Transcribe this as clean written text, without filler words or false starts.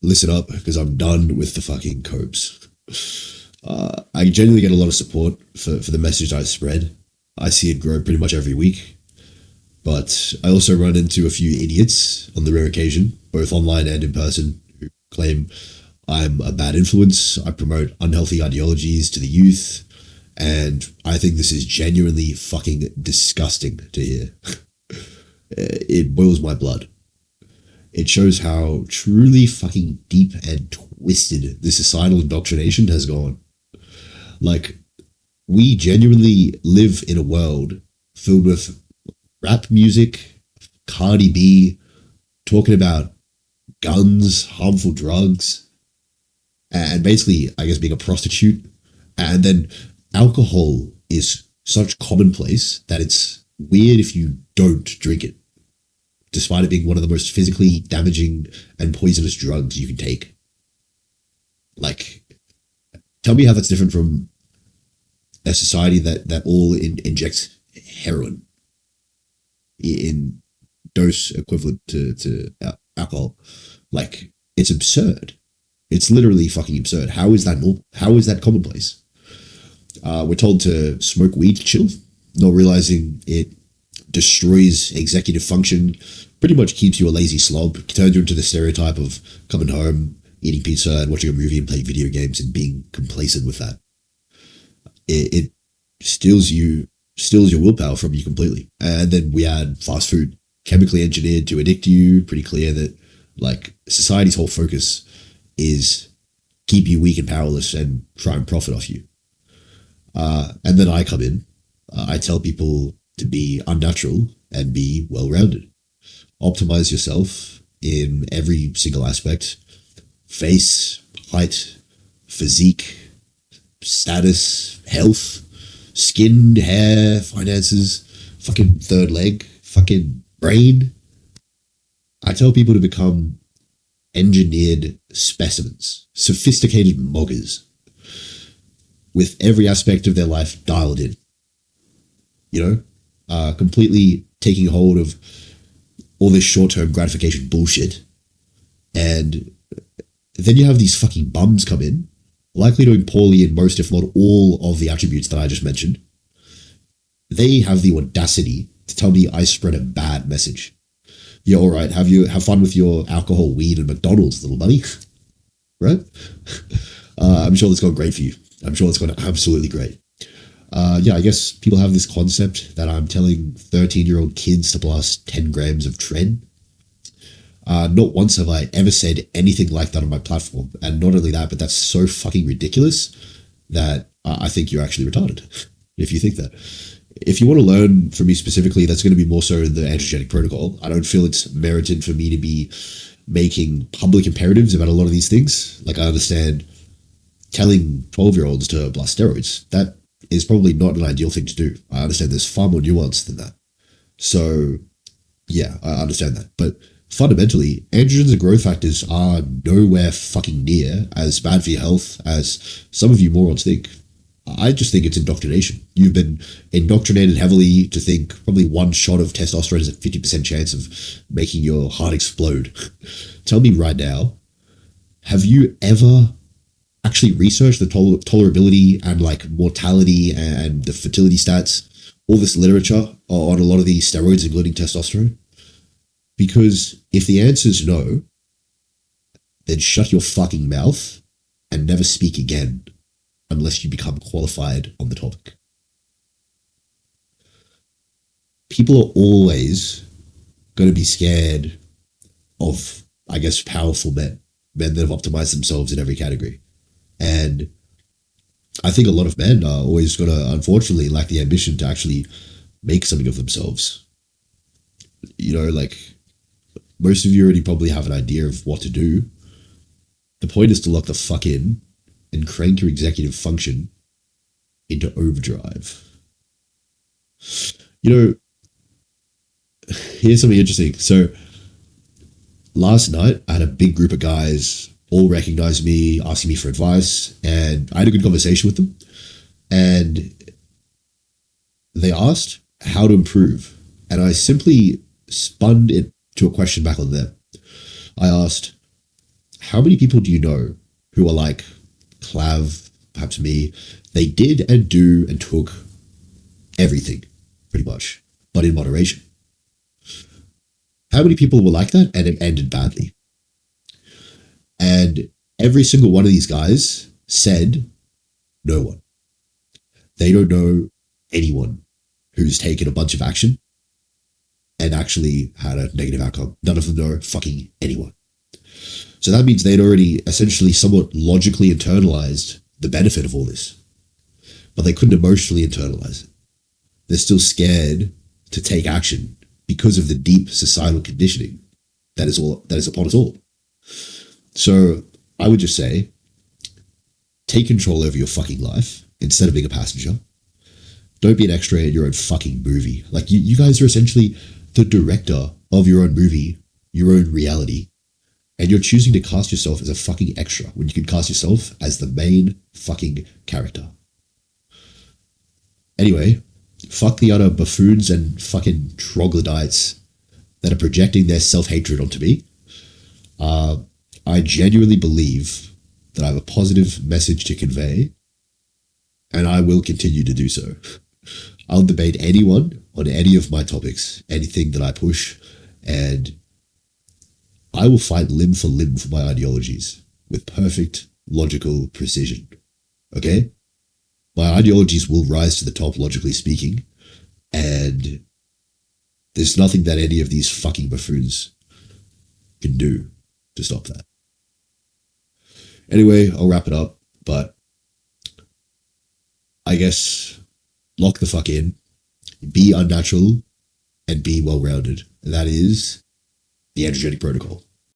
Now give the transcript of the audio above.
listen up because I'm done with the fucking copes. I genuinely get a lot of support for the message I spread. I see it grow pretty much every week. But I also run into a few idiots on the rare occasion, both online and in person, who claim I'm a bad influence, I promote unhealthy ideologies to the youth, and I think this is genuinely fucking disgusting to hear. It boils my blood. It shows how truly fucking deep and twisted this societal indoctrination has gone. Like, we genuinely live in a world filled with rap music, Cardi B, talking about guns, harmful drugs, and basically, I guess, being a prostitute. And then alcohol is such commonplace that it's weird if you don't drink it, despite it being one of the most physically damaging and poisonous drugs you can take. Like, tell me how that's different from a society that all injects heroin in dose equivalent to alcohol. Like, it's absurd. It's literally fucking absurd. How is that normal? How is that commonplace? We're told to smoke weed to chill, not realizing it destroys executive function, pretty much keeps you a lazy slob, turns you into the stereotype of coming home, eating pizza and watching a movie and playing video games and being complacent with that. It steals your willpower from you completely. And then we add fast food, chemically engineered to addict you. Pretty clear that like society's whole focus is keep you weak and powerless and try and profit off you. And then I come in, I tell people to be unnatural and be well-rounded. Optimize yourself in every single aspect: face, height, physique, status, health, skin, hair, finances, fucking third leg, fucking brain. I tell people to become engineered specimens, sophisticated moggers, with every aspect of their life dialed in. You know, completely taking hold of all this short-term gratification bullshit. And then you have these fucking bums come in, likely doing poorly in most, if not all, of the attributes that I just mentioned. They have the audacity to tell me I spread a bad message. Yeah, all right, have fun with your alcohol, weed, and McDonald's, little buddy. Right? I'm sure that's gone great for you. I'm sure it's gone absolutely great. Yeah, I guess people have this concept that I'm telling 13-year-old kids to blast 10 grams of tren. Not once have I ever said anything like that on my platform. And not only that, but that's so fucking ridiculous that I think you're actually retarded if you think that. If you want to learn from me specifically, that's going to be more so in the androgenic protocol. I don't feel it's merited for me to be making public imperatives about a lot of these things. Like, I understand telling 12-year-olds to blast steroids. That is probably not an ideal thing to do. I understand there's far more nuance than that. So, yeah, I understand that. But fundamentally, androgens and growth factors are nowhere fucking near as bad for your health as some of you morons think. I just think it's indoctrination. You've been indoctrinated heavily to think probably one shot of testosterone is a 50% chance of making your heart explode. Tell me right now, have you ever actually researched the tolerability and like mortality and the fertility stats, all this literature on a lot of these steroids, including testosterone? Because if the answer is no, then shut your fucking mouth and never speak again unless you become qualified on the topic. People are always going to be scared of, I guess, powerful men that have optimized themselves in every category. And I think a lot of men are always going to, unfortunately, lack the ambition to actually make something of themselves. You know, like, most of you already probably have an idea of what to do. The point is to lock the fuck in and crank your executive function into overdrive. You know, here's something interesting. So last night, I had a big group of guys all recognize me, asking me for advice, and I had a good conversation with them. And they asked how to improve. And I simply spun it to a question back on them. I asked, how many people do you know who are like Clav, perhaps me? They did and do and took everything, pretty much, but in moderation. How many people were like that and it ended badly? And every single one of these guys said, no one. They don't know anyone who's taken a bunch of action and actually had a negative outcome. None of them know fucking anyone. So that means they'd already essentially somewhat logically internalized the benefit of all this, but they couldn't emotionally internalize it. They're still scared to take action because of the deep societal conditioning that is upon us all. So I would just say, take control over your fucking life instead of being a passenger. Don't be an extra in your own fucking movie. Like you guys are essentially the director of your own movie, your own reality, and you're choosing to cast yourself as a fucking extra when you can cast yourself as the main fucking character. Anyway, fuck the other buffoons and fucking troglodytes that are projecting their self-hatred onto me. I genuinely believe that I have a positive message to convey, and I will continue to do so. I'll debate anyone on any of my topics, anything that I push, and I will fight limb for limb for my ideologies with perfect logical precision. Okay? My ideologies will rise to the top, logically speaking, and there's nothing that any of these fucking buffoons can do to stop that. Anyway, I'll wrap it up, but I guess lock the fuck in, be unnatural, and be well-rounded. And that is the androgenic protocol.